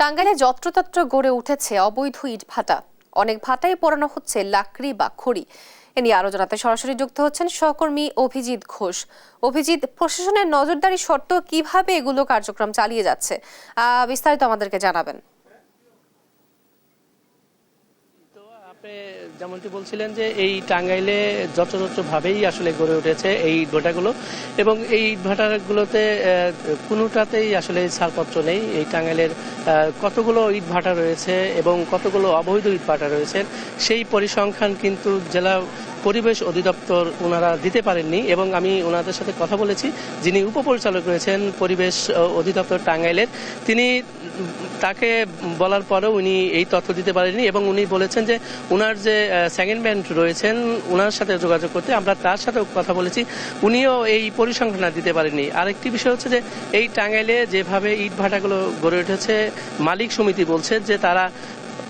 টাঙ্গাইলে যত্রতত্র গড়ে উঠেছে অবৈধ ইটভাটা। অনেক ভাটাই পোড়ানো হচ্ছে লাকড়ি বা খড়ি। এ নিয়ে আরো জানাতে সরাসরি যুক্ত হচ্ছেন সহকর্মী অভিজিৎ ঘোষ। অভিজিৎ, প্রশাসনের নজরদারি সত্ত্বেও কিভাবে এগুলো কার্যক্রম চালিয়ে যাচ্ছে, বিস্তারিত আমাদেরকে জানাবেন। যেমনটি বলছিলেন যে এই টাঙ্গাইলে যত্রতত্রভাবেই আসলে গড়ে উঠেছে এই ইটভাটাগুলো, এবং এই ইটভাটাগুলোতে কোনোটাতেই আসলে ছাড়পত্র নেই। এই টাঙ্গাইলের কতগুলো ইটভাটা রয়েছে এবং কতগুলো অবৈধ ইটভাটা রয়েছে সেই পরিসংখ্যান কিন্তু জেলা পরিবেশ অধিদপ্তর ওনারা দিতে পারেননি, এবং আমি ওনাদের সাথে কথা বলেছি। যিনি উপপরিচালক রয়েছেন পরিবেশ অধিদপ্তর টাঙ্গাইলের, তিনি তাকে বলার পরেও উনি এই তথ্য দিতে পারেননি, এবং উনি বলেছেন যে ওনার যে সেকেন্ড ম্যান রয়েছেন ওনার সাথে যোগাযোগ করতে। আমরা তার সাথেও কথা বলেছি, উনিও এই পরিসংখ্যান দিতে পারেননি। আরেকটি বিষয় হচ্ছে যে এই টাঙ্গাইলে যেভাবে ইট ভাটাগুলো গড়ে উঠেছে, মালিক সমিতি বলছে যে তারা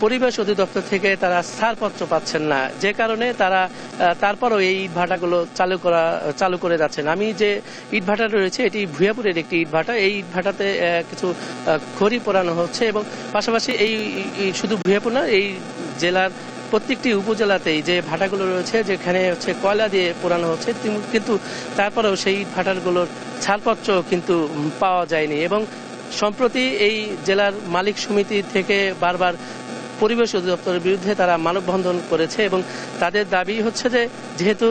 পরিবেশ অধিদপ্তর থেকে তারা ছাড়পত্র পাচ্ছেন না, যে কারণে তারা তারপরও এই ইটভাটাগুলো চালু করে যাচ্ছেন। আমি যে ইটভাটা রয়েছে এটি ভুয়াপুরের একটি ইটভাটা। এই ইটভাটাতে কিছু খড়ি পোড়ানো হচ্ছে, এবং পাশাপাশি এই শুধু ভুয়াপুর না, এই জেলার প্রত্যেকটি উপজেলাতেই যে ভাটাগুলো রয়েছে যেখানে হচ্ছে কয়লা দিয়ে পোড়ানো হচ্ছে, কিন্তু তারপরেও সেই ভাটাগুলোর ছাড়পত্র কিন্তু পাওয়া যায়নি। এবং সম্প্রতি এই জেলার মালিক সমিতি থেকে বারবার পরিবেশ অধিদপ্তরের বিরুদ্ধে তারা মানববন্ধন করেছে, এবং তাদের দাবি হচ্ছে যে যেহেতু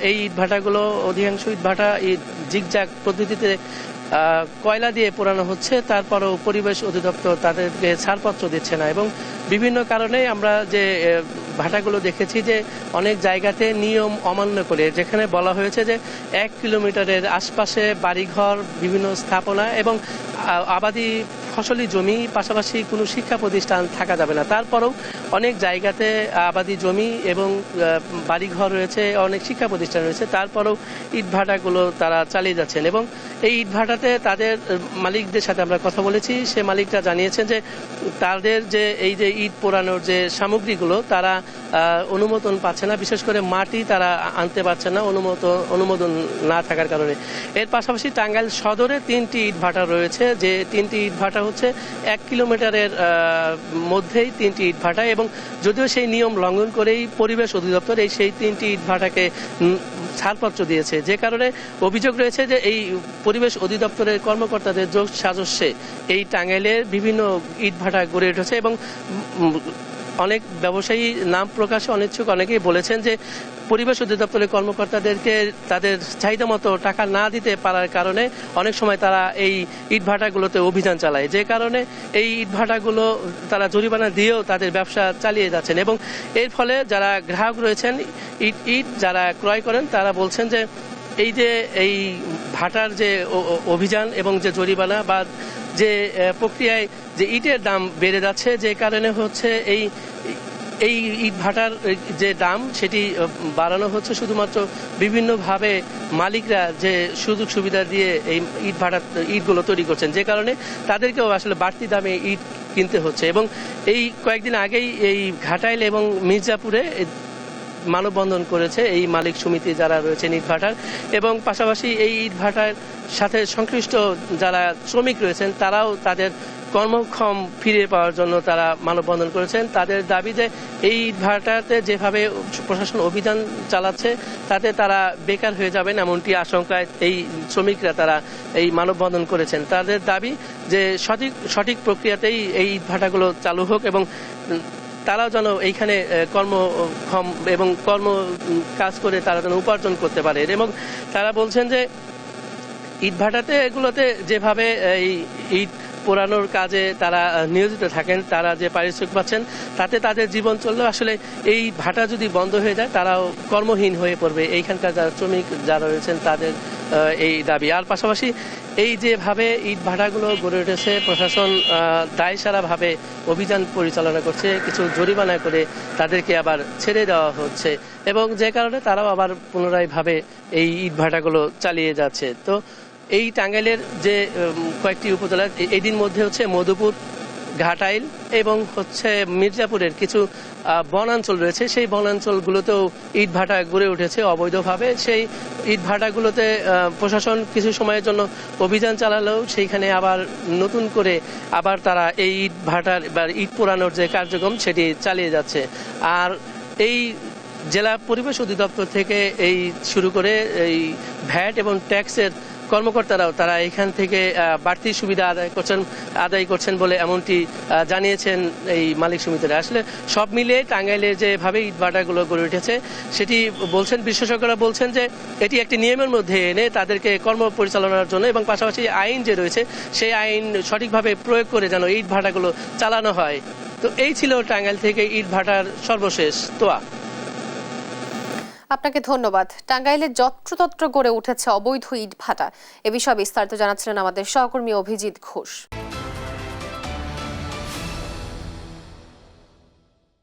এই ইটভাটাগুলো অধিকাংশ ইটভাটা জিগজ্যাগ পদ্ধতিতে কয়লা দিয়ে পোড়ানো হচ্ছে, তারপরেও পরিবেশ অধিদপ্তর তাদেরকে ছাড়পত্র দিচ্ছে না। এবং বিভিন্ন কারণে আমরা যে ভাটাগুলো দেখেছি যে অনেক জায়গাতে নিয়ম অমান্য করে, যেখানে বলা হয়েছে যে 1 কিলোমিটারের আশপাশে বাড়িঘর, বিভিন্ন স্থাপনা এবং আবাদি ফসলি জমি, পাশাপাশি কোনো শিক্ষা প্রতিষ্ঠান থাকা যাবে না। তারপরেও অনেক জায়গাতে আবাদি জমি এবং বাড়িঘর রয়েছে, অনেক শিক্ষা প্রতিষ্ঠান রয়েছে, তারপরেও ইটভাটাগুলো তারা চালিয়ে যাচ্ছেন। এবং এই ইটভাটাতে তাদের মালিকদের সাথে আমরা কথা বলেছি, সে মালিকরা জানিয়েছেন যে তাদের যে এই যে ইট পোড়ানোর যে সামগ্রীগুলো তারা অনুমোদন পাচ্ছে না, বিশেষ করে মাটি তারা আনতে পারছে না অনুমোদন না থাকার কারণে। এর পাশাপাশি টাঙ্গাইল সদরে 3টি ইটভাটা রয়েছে, যে 3টি ইটভাটা হচ্ছে 1 কিলোমিটারের মধ্যেই 3টি ইটভাটা, এবং যদিও সেই নিয়ম লঙ্ঘন করেই পরিবেশ অধিদপ্তর সেই 3টি ইটভাটাকে ছাড়পত্র দিয়েছে, যে কারণে অভিযোগ রয়েছে যে এই পরিবেশ অধিদপ্তরের কর্মকর্তাদের যোগ সাজস্যে এই টাঙ্গাইলের বিভিন্ন ইটভাটা গড়ে উঠেছে। এবং অনেক ব্যবসায়ী নাম প্রকাশে অনিচ্ছুক অনেকেই বলেছেন যে পরিবেশ অধিদপ্তরের কর্মকর্তাদেরকে তাদের চাহিদা মতো টাকা না দিতে পারার কারণে অনেক সময় তারা এই ইটভাটাগুলোতে অভিযান চালায়, যে কারণে এই ইটভাটাগুলো তারা জরিমানা দিয়েও তাদের ব্যবসা চালিয়ে যাচ্ছেন। এবং এর ফলে যারা গ্রাহক রয়েছেন ইট যারা ক্রয় করেন তারা বলছেন যে এই ভাটার যে অভিযান এবং যে জরিমানা বা যে প্রক্রিয়ায় যে ইটের দাম বেড়ে যাচ্ছে, যে কারণে হচ্ছে এই ইট ভাটার যে দাম সেটি বাড়ানো হচ্ছে শুধুমাত্র বিভিন্নভাবে মালিকরা যে সুযোগ সুবিধা দিয়ে এই ইটগুলো তৈরি করছেন, যে কারণে তাদেরকেও আসলে বাড়তি দামে ইট কিনতে হচ্ছে। এবং এই কয়েকদিন আগেই এই ঘাটাইল এবং মির্জাপুরে মানববন্ধন করেছে এই মালিক সমিতি যারা রয়েছেন ইটভাটার, এবং পাশাপাশি এই ইটভাটার সাথে সংশ্লিষ্ট যারা শ্রমিক রয়েছেন তারাও তাদের কর্মক্ষম ফিরে পাওয়ার জন্য তারা মানববন্ধন করেছেন। তাদের দাবি যে এই ইটভাটাতে যেভাবে প্রশাসন অভিযান চালাচ্ছে তাতে তারা বেকার হয়ে যাবেন, এমনটি আশঙ্কায় এই শ্রমিকরা তারা এই মানববন্ধন করেছেন। তাদের দাবি যে সঠিক প্রক্রিয়াতেই এই ইটভাটাগুলো চালু হোক, এবং তারাও যেন এইখানে কর্মক্ষম এবং কাজ করে তারা যেন উপার্জন করতে পারে। এবং তারা বলছেন যে ইটভাটাতে এগুলোতে যেভাবে এই ইট পোড়ানোর কাজে তারা নিয়োজিত থাকেন, তারা যে পারিশ্রমিক পাচ্ছেন তাতে তাদের জীবন চললেও আসলে এই ভাটা যদি বন্ধ হয়ে যায় তারাও কর্মহীন হয়ে পড়বে। এইখানকার যারা শ্রমিক যারা রয়েছেন তাদের এই দাবি। আর পাশাপাশি এই যেভাবে ইট ভাটাগুলো গড়ে উঠেছে, প্রশাসন দায়সারাভাবে অভিযান পরিচালনা করছে, কিছু জরিমানা করে তাদেরকে আবার ছেড়ে দেওয়া হচ্ছে, এবং যে কারণে তারাও আবার পুনরায় ভাবে এই ইট ভাটাগুলো চালিয়ে যাচ্ছে। তো এই টাঙ্গাইলের যে কয়েকটি উপজেলা এদিন মধ্যে হচ্ছে মধুপুর, ঘাটাইল এবং হচ্ছে মির্জাপুরের কিছু বনাঞ্চল রয়েছে, সেই বনাঞ্চলগুলোতেও ইটভাটা গড়ে উঠেছে অবৈধভাবে। সেই ইটভাটাগুলোতে প্রশাসন কিছু সময়ের জন্য অভিযান চালালেও সেইখানে আবার নতুন করে আবার তারা এই ইটভাটার বা ইট পোড়ানোর যে কার্যক্রম সেটি চালিয়ে যাচ্ছে। আর এই জেলা পরিবেশ অধিদপ্তর থেকে এই শুরু করে এই ভ্যাট এবং ট্যাক্সের কর্মকর্তারাও তারা এখান থেকে বাড়তি সুবিধা আদায় করছেন বলে এমনটি জানিয়েছেন এই মালিক সমিতিরা। আসলে সব মিলিয়ে টাঙ্গাইলে যেভাবে ইটভাটাগুলো গড়ে উঠেছে সেটি বলছেন বিশেষজ্ঞরা বলছেন যে এটি একটি নিয়মের মধ্যে এনে তাদেরকে কর্ম পরিচালনার জন্য এবং পাশাপাশি আইন যে রয়েছে সেই আইন সঠিকভাবে প্রয়োগ করে যেন ইটভাটাগুলো চালানো হয়। তো এই ছিল টাঙ্গাইল থেকে ইটভাটার সর্বশেষ তোয়া। আপনাকে ধন্যবাদ। টাঙ্গাইলে যত্রতত্র গড়ে উঠেছে অবৈধ ইটভাটা, এ বিষয়ে বিস্তারিত জানাচ্ছিলেন আমাদের সহকর্মী অভিজিৎ ঘোষ।